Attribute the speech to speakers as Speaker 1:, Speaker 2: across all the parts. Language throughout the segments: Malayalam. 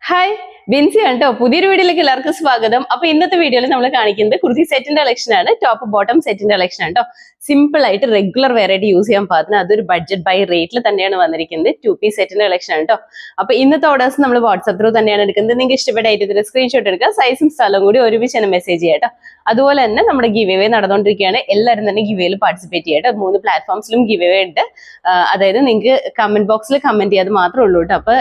Speaker 1: ഹായ് ബിൻസി ആണ് കേട്ടോ. പുതിയൊരു വീഡിയോയിലേക്ക് എല്ലാവർക്കും സ്വാഗതം. അപ്പൊ ഇന്നത്തെ വീഡിയോയിൽ നമ്മൾ കാണിക്കുന്നത് കുർത്തി സെറ്റിന്റെ കളക്ഷൻ ആണ്. ടോപ്പ് ബോട്ടം സെറ്റിന്റെ കളക്ഷൻ ആണ് കേട്ടോ. സിമ്പിൾ ആയിട്ട് റെഗുലർ വെയർ ആയിട്ട് യൂസ് ചെയ്യാൻ പാകത്തിന് അതൊരു ബഡ്ജറ്റ് ബൈ റേറ്റിൽ തന്നെയാണ് വന്നിരിക്കുന്നത്. 2 പീസ് സെറ്റിന്റെ കളക്ഷൻ ആണ് കേട്ടോ. അപ്പൊ ഇന്നത്തെ ഓർഡേഴ്സ് നമ്മൾ വാട്സ്ആപ്പ് ത്രൂ തന്നെയാണ് എടുക്കുന്നത്. നിങ്ങൾക്ക് ഇഷ്ടപ്പെട്ട ഐറ്റത്തിന്റെ സ്ക്രീൻഷോട്ട് എടുക്കുക, സൈസും സ്ഥലവും കൂടി ഒരുമിച്ച് തന്നെ മെസ്സേജ് ചെയ്യാം കേട്ടോ. അതുപോലെ തന്നെ നമ്മുടെ ഗിവ് അവേ നടന്നുകൊണ്ടിരിക്കുകയാണ്. എല്ലാവരും തന്നെ ഗിവ് അവേയിൽ പാർട്ടിസിപ്പേറ്റ് ചെയ്യാം. 3 പ്ലാറ്റ്ഫോംസിലും ഗിവ് അവേ ഉണ്ട്. അതായത് നിങ്ങൾക്ക് കമന്റ് ബോക്സിൽ കമന്റ് ചെയ്യാതെ മാത്രമേ ഉള്ളൂ കേട്ടോ. അപ്പൊ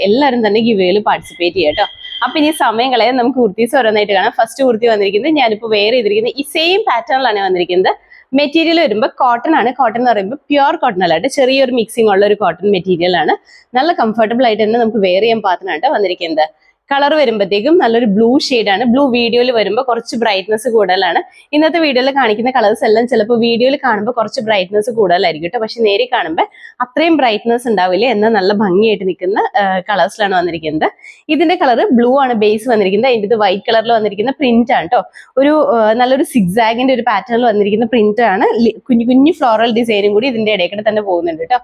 Speaker 1: എല്ലാവരും തന്നെ ഗിവ് അവേയിൽ പാർട്ടിസിപ്പേറ്റ് ചെയ്യാം കേട്ടോ. അപ്പൊ ഇനി സമയം കളയാൻ നമുക്ക് കുർത്തീസ് ഓരോന്നായിട്ട് കാണാം. ഫസ്റ്റ് കുർത്തി വന്നിരിക്കുന്നത് ഞാനിപ്പോൾ വെയർ ചെയ്തിരിക്കുന്നത് ഈ സെയിം പാറ്റേണിലാണ് വന്നിരിക്കുന്നത്. മെറ്റീരിയൽ വരുമ്പോൾ കോട്ടൺ ആണ്. കോട്ടൺ എന്ന് പറയുമ്പോൾ പ്യുവർ കോട്ടൺ അല്ലാണ്ട് ചെറിയൊരു മിക്സിംഗ് ഉള്ള ഒരു കോട്ടൺ മെറ്റീരിയൽ ആണ്. നല്ല കംഫർട്ടബിൾ ആയിട്ട് തന്നെ നമുക്ക് വെയർ ചെയ്യാൻ പാകത്തിനാണ് വന്നിരിക്കുന്നത്. കളർ വരുമ്പോഴത്തേക്കും നല്ലൊരു ബ്ലൂ ആണ്. ബ്ലൂ വീഡിയോയിൽ വരുമ്പോൾ കുറച്ച് ബ്രൈറ്റ്നസ് കൂടുതലാണ്. ഇന്നത്തെ വീഡിയോയിൽ കാണിക്കുന്ന കളേഴ്സ് എല്ലാം ചിലപ്പോൾ വീഡിയോയിൽ കാണുമ്പോൾ കുറച്ച് ബ്രൈറ്റ്നസ് കൂടുതലായിരിക്കും കേട്ടോ. പക്ഷെ നേരിൽ കാണുമ്പോൾ അത്രയും ബ്രൈറ്റ്നസ് ഉണ്ടാവില്ല. എന്നാൽ നല്ല ഭംഗിയായിട്ട് നിൽക്കുന്ന കളേഴ്സിലാണ് വന്നിരിക്കുന്നത്. ഇതിന്റെ കളർ ബ്ലൂ ആണ് ബേസ് വന്നിരിക്കുന്നത്. അതിൻ്റെ ഇത് വൈറ്റ് കളറിൽ വന്നിരിക്കുന്ന പ്രിന്റ് ആണ് കേട്ടോ. ഒരു നല്ലൊരു സിഗ്സാഗിന്റെ ഒരു പാറ്റേണിൽ വന്നിരിക്കുന്ന പ്രിന്റ് ആണ്. കുഞ്ഞു കുഞ്ഞു ഫ്ലോറൽ ഡിസൈനും കൂടി ഇതിന്റെ ഇടയ്ക്കൂടെ തന്നെ പോകുന്നുണ്ട് കേട്ടോ.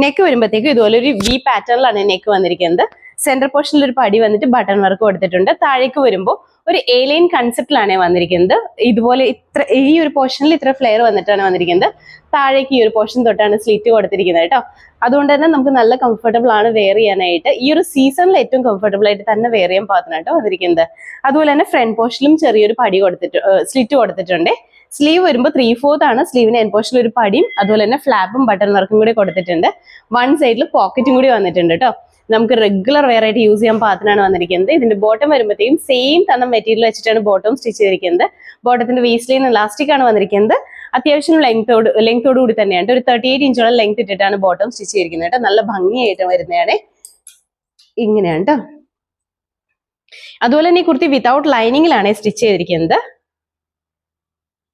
Speaker 1: നെക്ക് വരുമ്പോഴത്തേക്കും ഇതുപോലെ ഒരു വി പാറ്റേണിലാണ് നെക്ക് വന്നിരിക്കുന്നത്. സെന്റർ പോർഷനിൽ ഒരു പടി വന്നിട്ട് ബട്ടൺ വർക്ക് കൊടുത്തിട്ടുണ്ട്. താഴേക്ക് വരുമ്പോൾ ഒരു ഏലിയൻ കൺസെപ്റ്റിലാണ് വന്നിരിക്കുന്നത്. ഇതുപോലെ ഈ ഒരു പോർഷനിൽ ഇത്ര ഫ്ലെയർ വന്നിട്ടാണ് വന്നിരിക്കുന്നത്. താഴേക്ക് ഈ ഒരു പോർഷൻ തൊട്ടാണ് സ്ലിറ്റ് കൊടുത്തിരിക്കുന്നത് കേട്ടോ. അതുകൊണ്ട് തന്നെ നമുക്ക് നല്ല കംഫർട്ടബിൾ ആണ് വെയർ ചെയ്യാനായിട്ട്. ഈ ഒരു സീസണിൽ ഏറ്റവും കംഫർട്ടബിൾ ആയിട്ട് തന്നെ വെയർ ചെയ്യാൻ പാകത്തിനാട്ടോ വന്നിരിക്കുന്നത്. അതുപോലെ തന്നെ ഫ്രണ്ട് പോർഷനിലും ചെറിയൊരു പടി സ്ലിറ്റ് കൊടുത്തിട്ടുണ്ട്. സ്ലീവ് വരുമ്പോൾ 3/4 ആണ്. സ്ലീവിന് എൻ പോർഷനിൽ ഒരു പടിയും അതുപോലെ തന്നെ ഫ്ലാപ്പും ബട്ടൺ വർക്കും കൂടി കൊടുത്തിട്ടുണ്ട്. വൺ സൈഡിൽ പോക്കറ്റും കൂടി വന്നിട്ടുണ്ട് കേട്ടോ. നമുക്ക് റെഗുലർ വെയർ ആയിട്ട് യൂസ് ചെയ്യാൻ പാകത്തിനാണ് വന്നിരിക്കുന്നത്. ഇതിന്റെ ബോട്ടം വരുമ്പോഴത്തേക്കും സെയിം തന്ന മെറ്റീരിയൽ വെച്ചിട്ടാണ് ബോട്ടം സ്റ്റിച്ച് ചെയ്തിരിക്കുന്നത്. ബോട്ടത്തിന്റെ വേസ്റ്റ് ലൈൻ ഇലാസ്റ്റിക് ആണ് വന്നിരിക്കുന്നത്. അത്യാവശ്യം ലെങ്തോട് കൂടി തന്നെയാണ്. ഒരു 38 ഇഞ്ചോളം ലെങ്ത് ഇട്ടിട്ടാണ് ബോട്ടം സ്റ്റിച്ച് ചെയ്തിരിക്കുന്നത് കേട്ടോ. നല്ല ഭംഗിയായിട്ട് വരുന്നതാണ്. ഇങ്ങനെയാണ് കേട്ടോ. അതുപോലെ തന്നെ ഈ കുർത്തി വിതൗട്ട് ലൈനിങ്ങിലാണ് സ്റ്റിച്ച് ചെയ്തിരിക്കുന്നത്.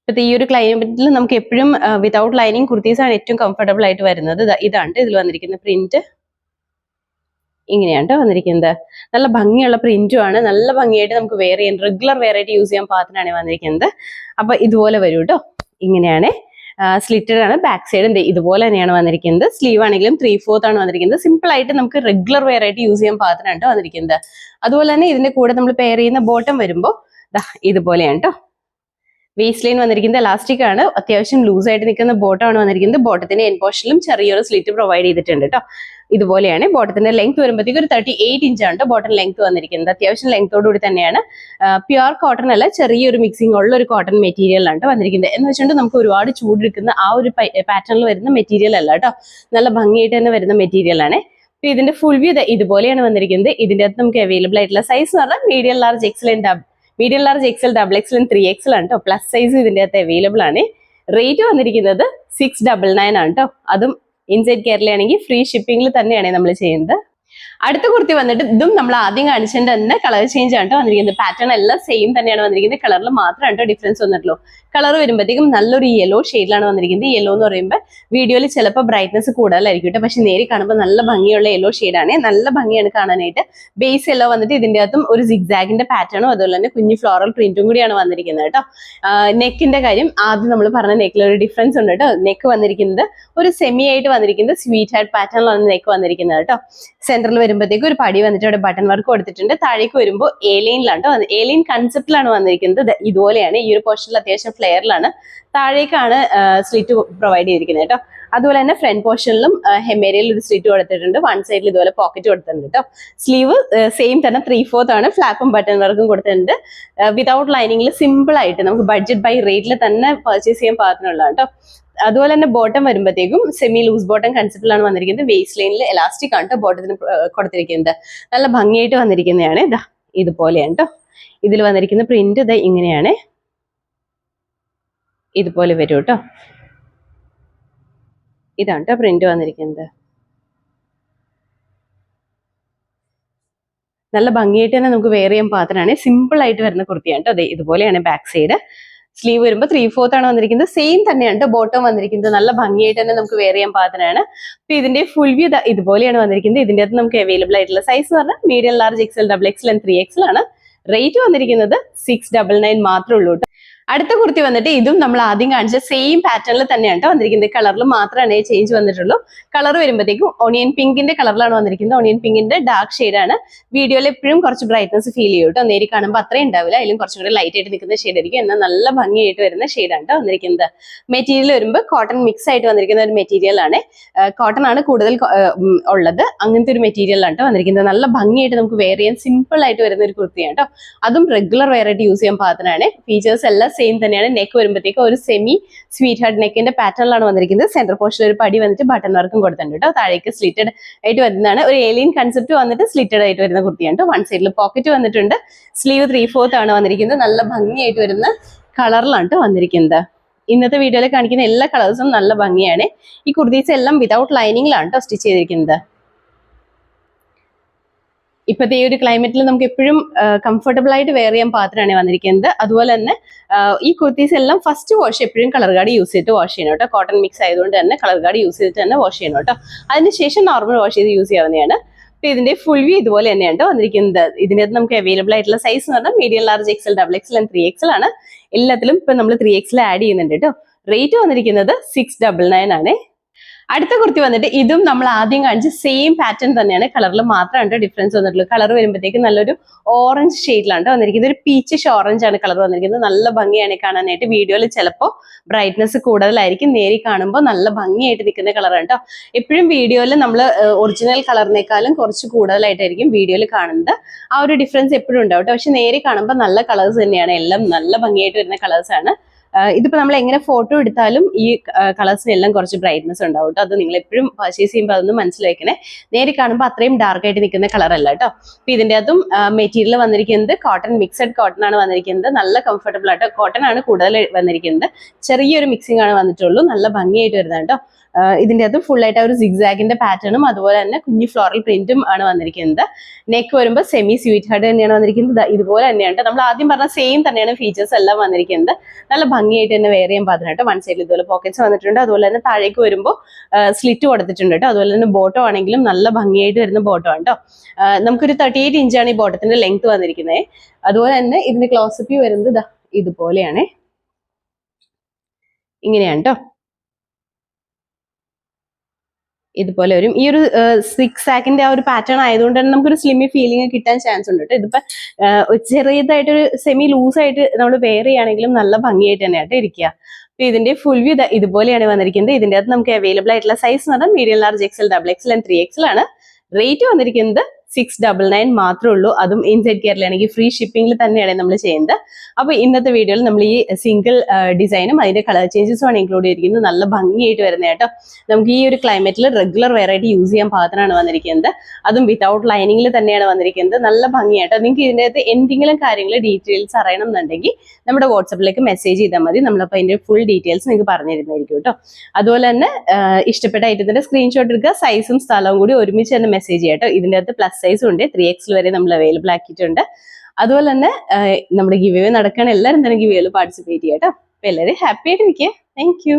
Speaker 1: ഇപ്പോഴത്തെ ഈ ഒരു ക്ലൈമറ്റിൽ നമുക്ക് എപ്പോഴും വിതൗട്ട് ലൈനിങ് കുർത്തീസ് ആണ് ഏറ്റവും കംഫർട്ടബിൾ ആയിട്ട് വരുന്നത്. ഇതാണ് ഇതിൽ വന്നിരിക്കുന്ന പ്രിന്റ്. ഇങ്ങനെയാണ് വന്നിരിക്കുന്നത്. നല്ല ഭംഗിയുള്ള പ്രിന്റും ആണ്. നല്ല ഭംഗിയായിട്ട് നമുക്ക് വെയർ ചെയ്യാൻ റെഗുലർ വെയർ ആയിട്ട് യൂസ് ചെയ്യാൻ പാകത്തിനാണ് വന്നിരിക്കുന്നത്. അപ്പൊ ഇതുപോലെ വരും കേട്ടോ. ഇങ്ങനെയാണ് സ്ലിറ്റഡ് ആണ്. ബാക്ക് സൈഡ് ഇതുപോലെ തന്നെയാണ് വന്നിരിക്കുന്നത്. സ്ലീവ് ആണെങ്കിലും 3/4 ആണ് വന്നിരിക്കുന്നത്. സിമ്പിൾ ആയിട്ട് നമുക്ക് റെഗുലർ വെയർ ആയിട്ട് യൂസ് ചെയ്യാൻ പാകത്തിനാണ് വന്നിരിക്കുന്നത്. അതുപോലെ തന്നെ ഇതിന്റെ കൂടെ നമ്മൾ പെയർ ചെയ്യുന്ന ബോട്ടം വരുമ്പോൾ ഇതുപോലെയാണ് കേട്ടോ. വേസ്റ്റ് ലൈൻ വന്നിരിക്കുന്നത് എലാസ്റ്റിക് ആണ്. അത്യാവശ്യം ലൂസ് ആയിട്ട് നിൽക്കുന്ന ബോട്ടമാണ് വന്നിരിക്കുന്നത്. ബോട്ടത്തിന്റെ എൻ പോർഷനിലും ചെറിയൊരു സ്ലിറ്റ് പ്രൊവൈഡ് ചെയ്തിട്ടുണ്ട് കേട്ടോ. ഇതുപോലെയാണ്. ബോട്ടത്തിന്റെ ലെങ്ത് വരുമ്പോഴത്തേക്ക് ഒരു 38 ഇഞ്ചാണ് ബോട്ടം ലെങ്ത് വന്നിരിക്കുന്നത്. അത്യാവശ്യം ലെങ്തോടുകൂടി തന്നെയാണ്. പ്യുവർ കോട്ടൺ അല്ല, ചെറിയൊരു മിക്സിംഗ് ഉള്ള ഒരു കോട്ടൺ മെറ്റീരിയലാണ് വന്നിരിക്കുന്നത്. എന്ന് വെച്ചിട്ട് നമുക്ക് ഒരുപാട് ചൂടെടുക്കുന്ന ആ ഒരു പാറ്റേണിൽ വരുന്ന മെറ്റീരിയൽ അല്ല കേട്ടോ. നല്ല ഭംഗിയായിട്ട് തന്നെ വരുന്ന മെറ്റീരിയൽ ആണ്. അപ്പൊ ഇതിന്റെ ഫുൾ വ്യൂ ഇതുപോലെയാണ് വന്നിരിക്കുന്നത്. ഇതിന്റെ അകത്ത് നമുക്ക് അവൈലബിൾ ആയിട്ടുള്ള സൈസ് എന്ന് പറഞ്ഞാൽ medium large XL double XL 3XL ആണ് കേട്ടോ. പ്ലസ് സൈസ് ഇതിന്റെ അകത്ത് അവൈലബിൾ ആണ്. റേറ്റ് വന്നിരിക്കുന്നത് 699 ആണ് കേട്ടോ. അതും ഇൻസൈഡ് കേരളയാണെങ്കിൽ ഫ്രീ ഷിപ്പിംഗിൽ തന്നെയാണ് നമ്മൾ ചെയ്യുന്നത്. അടുത്ത കുർത്തി വന്നിട്ട് ഇതും നമ്മൾ ആദ്യം കാണിച്ചതിന്റെ തന്നെ കളർ ചേഞ്ച് ആണ് വന്നിരിക്കുന്നത്. പാറ്റേൺ എല്ലാം സെയിം തന്നെയാണ് വന്നിരിക്കുന്നത്. കളറിൽ മാത്രമാണ് ഡിഫറൻസ് വന്നിട്ടുള്ളൂ. കളർ വരുമ്പോഴത്തേക്കും നല്ലൊരു യെല്ലോ ഷെയ്ഡിലാണ് വന്നിരിക്കുന്നത്. യെല്ലോ എന്ന് പറയുമ്പോൾ വീഡിയോയിൽ ചിലപ്പോൾ ബ്രൈറ്റ്നസ് കൂടുതലായിരിക്കും കേട്ടോ. പക്ഷെ നേരിൽ കാണുമ്പോൾ നല്ല ഭംഗിയുള്ള യെല്ലോ ഷെയ്ഡാണ്. നല്ല ഭംഗിയാണ് കാണാനായിട്ട്. ബേസ് യെല്ലോ വന്നിട്ട് ഇതിന്റെ അകത്തും ഒരു സിഗ്സാഗിന്റെ പാറ്റേണും അതുപോലെ തന്നെ കുഞ്ഞു ഫ്ലോറൽ പ്രിന്റും കൂടിയാണ് വന്നിരിക്കുന്നത് കേട്ടോ. നെക്കിന്റെ കാര്യം ആദ്യം നമ്മൾ പറഞ്ഞ നെക്കിൽ ഒരു ഡിഫറൻസ് ഉണ്ട് കേട്ടോ. നെക്ക് വന്നിരിക്കുന്നത് ഒരു സെമി ആയിട്ട് വന്നിരിക്കുന്നത് സ്വീറ്റ് ഹാർട്ട് പാറ്റേണിലാണ് നെക്ക് വന്നിരിക്കുന്നത് കേട്ടോ. സെന്ററിൽ വരുമ്പോഴത്തേക്ക് ഒരു പടി വന്നിട്ട് അവിടെ ബട്ടൺ വർക്ക് കൊടുത്തിട്ടുണ്ട്. താഴേക്ക് വരുമ്പോൾ ഏലിയനിലാണ് കേട്ടോ. ഏലിയൻ കൺസെപ്റ്റിലാണ് വന്നിരിക്കുന്നത്. ഇതുപോലെയാണ്. ഈ ഒരു പോർഷനിൽ അത്യാവശ്യം ഫ്ലെയറിലാണ്. താഴേക്കാണ് സ്ലിറ്റ് പ്രൊവൈഡ് ചെയ്തിരിക്കുന്നത് കേട്ടോ. അതുപോലെ തന്നെ ഫ്രണ്ട് പോർഷനിലും ഹെമേരിയയിൽ ഒരു സ്ലിറ്റ് കൊടുത്തിട്ടുണ്ട്. വൺ സൈഡിൽ ഇതുപോലെ പോക്കറ്റ് കൊടുത്തിട്ടുണ്ട് കേട്ടോ. സ്ലീവ് സെയിം തന്നെ 3/4 ആണ്. ഫ്ലാപ്പും ബട്ടൺ വർക്കും കൊടുത്തിട്ടുണ്ട്. വിതൗട്ട് ലൈനിങ്ങിൽ സിമ്പിൾ ആയിട്ട് നമുക്ക് ബഡ്ജറ്റ് ബൈ റേറ്റിൽ തന്നെ പർച്ചേസ് ചെയ്യാൻ പാകത്തിനുള്ളതാണ് കേട്ടോ. അതുപോലെ തന്നെ ബോട്ടം വരുമ്പോഴത്തേക്കും സെമി ലൂസ് ബോട്ടം കൺസെപ്റ്റിലാണ് വന്നിരിക്കുന്നത്. വേസ്റ്റ് ലൈനിൽ എലാസ്റ്റിക് ആണ് കേട്ടോ ബോട്ടത്തിന് കൊടുത്തിരിക്കുന്നത്. നല്ല ഭംഗിയായിട്ട് വന്നിരിക്കുന്നതാണ്. ഇതുപോലെയാണ് കേട്ടോ. ഇതിൽ വന്നിരിക്കുന്ന പ്രിന്റ് ഇങ്ങനെയാണ്. ഇതുപോലെ വരും കേട്ടോ. ഇതാണ് കേട്ടോ പ്രിന്റ് വന്നിരിക്കുന്നത്. നല്ല ഭംഗിയായിട്ട് തന്നെ നമുക്ക് വെയർ ചെയ്യാൻ പാകത്തിനാണ്. സിമ്പിൾ ആയിട്ട് വരുന്ന കുർത്തിയാണ് കേട്ടോ. ഇതുപോലെയാണ് ബാക്ക് സൈഡ്. സ്ലീവ് വരുമ്പോൾ 3/4 ആണ് വന്നിരിക്കുന്നത്. സെയിം തന്നെയാണ് ബോട്ടം വന്നിരിക്കുന്നത്. നല്ല ഭംഗിയായിട്ട് തന്നെ നമുക്ക് വെയർ ചെയ്യാൻ പാകത്തിനാണ്. അപ്പൊ ഇതിന്റെ ഫുൾ വ്യൂ ഇതുപോലെയാണ് വന്നിരിക്കുന്നത്. ഇതിന്റെ അകത്ത് നമുക്ക് അവൈലബിൾ ആയിട്ടുള്ള സൈസ് എന്ന് പറഞ്ഞാൽ medium large XL, XXL, 3XL ആണ്. റേറ്റ് വന്നിരിക്കുന്നത് 699 മാത്രമേ ഉള്ളൂ കേട്ടോ. അടുത്ത കുർത്തി വന്നിട്ട് ഇതും നമ്മൾ ആദ്യം കാണിച്ച സെയിം പാറ്റേണിൽ തന്നെയാണ് കേട്ടോ വന്നിരിക്കുന്നത്. കളറിൽ മാത്രമാണ് ചേഞ്ച് വന്നിട്ടുള്ളൂ. കളർ വരുമ്പോഴത്തേക്കും ഓണിയൻ പിങ്കിന്റെ കളറിലാണ് വന്നിരിക്കുന്നത്. ഓണിയൻ പിങ്കിന്റെ ഡാർക്ക് ഷെയ്ഡാണ്. വീഡിയോയിൽ എപ്പോഴും കുറച്ച് ബ്രൈറ്റ്നസ് ഫീൽ ചെയ്യും കേട്ടോ. നേരി കാണുമ്പോൾ അത്രയും ഉണ്ടാവില്ല. അതിലും കുറച്ചും കൂടി ലൈറ്റ് ആയിട്ട് നിൽക്കുന്ന ഷെയ്ഡ് ആയിരിക്കും. എന്നാൽ നല്ല ഭംഗിയായിട്ട് വരുന്ന ഷെയ്ഡാണ് കേട്ടോ വന്നിരിക്കുന്നത്. മെറ്റീരിയൽ വരുമ്പോൾ കോട്ടൺ മിക്സ് ആയിട്ട് വന്നിരിക്കുന്ന ഒരു മെറ്റീരിയൽ ആണ്. കോട്ടൺ ആണ് കൂടുതൽ ഉള്ളത്. അങ്ങനത്തെ ഒരു മെറ്റീരിയലാണ് കേട്ടോ വന്നിരിക്കുന്നത്. നല്ല ഭംഗിയായിട്ട് നമുക്ക് വെയർ ചെയ്യാൻ സിമ്പിൾ ആയിട്ട് വരുന്ന ഒരു കുർത്തിയാണ് കേട്ടോ. അതും റെഗുലർ വെയർ ആയിട്ട് യൂസ് ചെയ്യാൻ പാകത്തിനാണ്. ഫീച്ചേഴ്സ് എല്ലാം സെയിം തന്നെയാണ്. നെക്ക് വരുമ്പോഴത്തേക്ക് ഒരു സെമി സ്വീറ്റ് ഹാർട്ട് നെക്കിന്റെ പാറ്റേണിലാണ് വന്നിരിക്കുന്നത്. സെന്റർ പോർഷനിൽ ഒരു പടി വന്നിട്ട് ബട്ടൺ വർക്കും കൊടുത്തിട്ടുണ്ട് കേട്ടോ. താഴേക്ക് സ്ലിറ്റഡ് ആയിട്ട് വരുന്നതാണ്. ഒരു ഏലിയൻ കൺസെപ്റ്റ് വന്നിട്ട് സ്ലിറ്റഡ് ആയിട്ട് വരുന്ന കുർത്തിയാണ് കേട്ടോ. വൺ സൈഡിൽ പോക്കറ്റ് വന്നിട്ടുണ്ട്. സ്ലീവ് 3/4 ആണ് വന്നിരിക്കുന്നത്. നല്ല ഭംഗിയായിട്ട് വരുന്ന കളറിലാണ് കേട്ടോ വന്നിരിക്കുന്നത്. ഇന്നത്തെ വീഡിയോയിൽ കാണിക്കുന്ന എല്ലാ കളേഴ്സും നല്ല ഭംഗിയാണ്. ഈ കുർത്തീസ് എല്ലാം വിതൗട്ട് ലൈനിങ്ങിലാണ് കേട്ടോ സ്റ്റിച്ച് ചെയ്തിരിക്കുന്നത്. ഇപ്പോഴത്തെ ഈ ഒരു ക്ലൈമറ്റിൽ നമുക്ക് എപ്പോഴും കംഫർട്ടബിൾ ആയിട്ട് വെയർ ചെയ്യാൻ പാത്രമാണ് വന്നിരിക്കുന്നത്. അതുപോലെ തന്നെ ഈ കുർത്തീസ് എല്ലാം ഫസ്റ്റ് വാഷ് എപ്പോഴും കളർ ഗാർഡ് യൂസ് ചെയ്തിട്ട് വാഷ് ചെയ്യണം കേട്ടോ. കോട്ടൺ മിക്സ് ആയതുകൊണ്ട് തന്നെ കളർ ഗാർഡ് യൂസ് ചെയ്തിട്ട് തന്നെ വാഷ് ചെയ്യണം കേട്ടോ. അതിനുശേഷം നോർമൽ വാഷ് ചെയ്ത് യൂസ് ചെയ്യാവുന്നതാണ്. അപ്പൊ ഇതിന്റെ ഫുൾ വ്യൂ ഇതുപോലെ തന്നെയാണ് കേട്ടോ വന്നിരിക്കുന്നത്. ഇതിനകത്ത് നമുക്ക് അവൈലബിൾ ആയിട്ടുള്ള സൈസ് എന്ന് പറഞ്ഞാൽ medium, large, XL, XXL and 3XL ആണ്. എല്ലാത്തിലും ഇപ്പൊ നമ്മൾ 3XL ആഡ് ചെയ്യുന്നുണ്ട് കേട്ടോ. റേറ്റ് വന്നിരിക്കുന്നത് 699 ആണ്. അടുത്ത കുർത്തി വന്നിട്ട് ഇതും നമ്മൾ ആദ്യം കാണിച്ച സെയിം പാറ്റേൺ തന്നെയാണ്. കളറിൽ മാത്രമാണ് ഡിഫറൻസ് വന്നിട്ടുള്ളൂ. കളർ വരുമ്പോഴത്തേക്ക് നല്ലൊരു ഓറഞ്ച് ഷെയ്ഡിലാണ് വന്നിരിക്കുന്നത്. ഒരു പീച്ചിഷ് ഓറഞ്ച് ആണ് കളർ വന്നിരിക്കുന്നത്. നല്ല ഭംഗിയാണ് കാണാനായിട്ട്. വീഡിയോയിൽ ചിലപ്പോൾ ബ്രൈറ്റ്നസ് കൂടുതലായിരിക്കും. നേരി കാണുമ്പോൾ നല്ല ഭംഗിയായിട്ട് നിൽക്കുന്ന കളറാണ് കേട്ടോ. എപ്പോഴും വീഡിയോയിൽ നമ്മൾ ഒറിജിനൽ കളറിനേക്കാളും കുറച്ച് കൂടുതലായിട്ടായിരിക്കും വീഡിയോയിൽ കാണുന്നത്. ആ ഒരു ഡിഫറൻസ് എപ്പോഴും ഉണ്ടാവും കേട്ടോ. പക്ഷെ നേരി കാണുമ്പോൾ നല്ല കളേഴ്സ് തന്നെയാണ്. എല്ലാം നല്ല ഭംഗിയായിട്ട് വരുന്ന കളേഴ്സാണ്. ഇതിപ്പോ നമ്മൾ എങ്ങനെ ഫോട്ടോ എടുത്താലും ഈ കളേഴ്സിനെല്ലാം കുറച്ച് ബ്രൈറ്റ്നസ് ഉണ്ടാവും കേട്ടോ. അത് നിങ്ങൾ എപ്പോഴും പർച്ചേസ് ചെയ്യുമ്പോൾ അതൊന്നും മനസ്സിലാക്കണേ. നേരി കാണുമ്പോൾ അത്രയും ഡാർക്ക് ആയിട്ട് നിൽക്കുന്ന കളറല്ല കേട്ടോ. അപ്പൊ ഇതിന്റെ അതും മെറ്റീരിയൽ വന്നിരിക്കുന്നത് കോട്ടൺ, മിക്സഡ് കോട്ടൺ ആണ് വന്നിരിക്കുന്നത്. നല്ല കംഫർട്ടബിൾ ആയിട്ട് കോട്ടൺ ആണ് കൂടുതൽ വന്നിരിക്കുന്നത്. ചെറിയൊരു മിക്സിംഗ് ആണ് വന്നിട്ടുള്ളൂ. നല്ല ഭംഗിയായിട്ട് വരുന്നത് കേട്ടോ. ഇതിന്റെ അത് ഫുൾ ആയിട്ട് ഒരു സിഗ്സാഗിന്റെ പാറ്റേണും അതുപോലെ തന്നെ കുഞ്ഞു ഫ്ലോറൽ പ്രിന്റും ആണ് വന്നിരിക്കുന്നത്. നെക്ക് വരുമ്പോൾ സെമി സ്വീറ്റ് ഹാർട്ട് തന്നെയാണ് വന്നിരിക്കുന്നത്. ഇതുപോലെ തന്നെയാണ് നമ്മൾ ആദ്യം പറഞ്ഞ സെയിം തന്നെയാണ് ഫീച്ചേഴ്സ് എല്ലാം വന്നിരിക്കുന്നത്. നല്ല ഭംഗിയായിട്ട് തന്നെ വെയർ ചെയ്യാൻ പാകത്തിനായിട്ട് വൺ സൈഡിൽ ഇതുപോലെ പോക്കറ്റ്സ് വന്നിട്ടുണ്ട്. അതുപോലെ തന്നെ താഴേക്ക് വരുമ്പോൾ സ്ലിറ്റ് കൊടുത്തിട്ടുണ്ട് കേട്ടോ. അതുപോലെ തന്നെ ബോട്ടം ആണെങ്കിലും നല്ല ഭംഗിയായിട്ട് വരുന്ന ബോട്ടം ആണ് കേട്ടോ. നമുക്കൊരു 38 ഇഞ്ചാണ് ഈ ബോട്ടത്തിന്റെ ലെങ്ത് വന്നിരിക്കുന്നത്. അതുപോലെ തന്നെ ഇതിന്റെ ക്ലോസപ്പ് വ്യൂ വരുന്നത് ഇതുപോലെയാണ്. ഇങ്ങനെയാണ് കേട്ടോ. ഇതുപോലെ വരും. ഈ ഒരു 6 ആക്കിന്റെ ആ ഒരു പാറ്റേൺ ആയതുകൊണ്ട് തന്നെ നമുക്കൊരു സ്ലിമ്മി ഫീലിംഗ് കിട്ടാൻ ചാൻസ് ഉണ്ട് കേട്ടോ. ഇതിപ്പോ ചെറിയതായിട്ടൊരു സെമി ലൂസായിട്ട് നമ്മൾ വെയർ ചെയ്യുകയാണെങ്കിലും നല്ല ഭംഗിയായിട്ട് തന്നെയായിട്ട് ഇരിക്കുക. അപ്പൊ ഇതിന്റെ ഫുൾ വ്യൂ ഇതുപോലെയാണ് വന്നിരിക്കുന്നത്. ഇതിന്റെ അകത്ത് നമുക്ക് അവൈലബിൾ ആയിട്ടുള്ള സൈസ് എന്ന് പറഞ്ഞാൽ medium, large, XL, XXL and 3XL ആണ്. റേറ്റ് വന്നിരിക്കുന്നത് 699 മാത്രമേ ഉള്ളൂ. അതും ഇൻസൈഡ് കേരളയാണെങ്കിൽ ഫ്രീ ഷിപ്പിംഗിൽ തന്നെയാണ് നമ്മൾ ചെയ്യുന്നത്. അപ്പൊ ഇന്നത്തെ വീഡിയോയിൽ നമ്മൾ ഈ സിംഗിൾ ഡിസൈനും അതിന്റെ കളർ ചേഞ്ചസും ആണ് ഇൻക്ലൂഡ് ചെയ്തിരിക്കുന്നത്. നല്ല ഭംഗിയായിട്ട് വരുന്നത് കേട്ടോ. നമുക്ക് ഈ ഒരു ക്ലൈമറ്റിൽ റെഗുലർ വെയർ ആയിട്ട് യൂസ് ചെയ്യാൻ പാകത്തിനാണ് വന്നിരിക്കുന്നത്. അതും വിതൗട്ട് ലൈനിങ്ങിൽ തന്നെയാണ് വന്നിരിക്കുന്നത്. നല്ല ഭംഗിയായിട്ടോ. നിങ്ങൾക്ക് ഇതിന്റെ അകത്ത് എന്തെങ്കിലും കാര്യങ്ങൾ ഡീറ്റെയിൽസ് അറിയണം എന്നുണ്ടെങ്കിൽ നമ്മുടെ വാട്സപ്പിലേക്ക് മെസ്സേജ് ചെയ്താൽ മതി. നമ്മളപ്പോൾ അതിന്റെ ഫുൾ ഡീറ്റെയിൽസ് നിങ്ങൾക്ക് പറഞ്ഞിരുന്നായിരിക്കും കേട്ടോ. അതുപോലെ തന്നെ ഇഷ്ടപ്പെട്ട ഐറ്റത്തിന്റെ സ്ക്രീൻഷോട്ട് എടുക്കുക. സൈസും സ്ഥലവും കൂടി ഒരുമിച്ച് തന്നെ മെസ്സേജ് ചെയ്യാം കേട്ടോ. ഇതിന്റെ അകത്ത് പ്ലസ് സൈസും ഉണ്ട്. 3XL വരെ നമ്മൾ അവൈലബിൾ ആക്കിയിട്ടുണ്ട്. അതുപോലെ തന്നെ നമ്മുടെ ഗിവ് അവേ നടക്കുകയാണ്. എല്ലാവരും തന്നെ ഗിവ് അവേയിൽ പാർട്ടിസിപ്പേറ്റ് ചെയ്യാം കേട്ടോ. അപ്പൊ എല്ലാവരും ഹാപ്പി ആയിട്ട് ഇരിക്കുക. Thank you.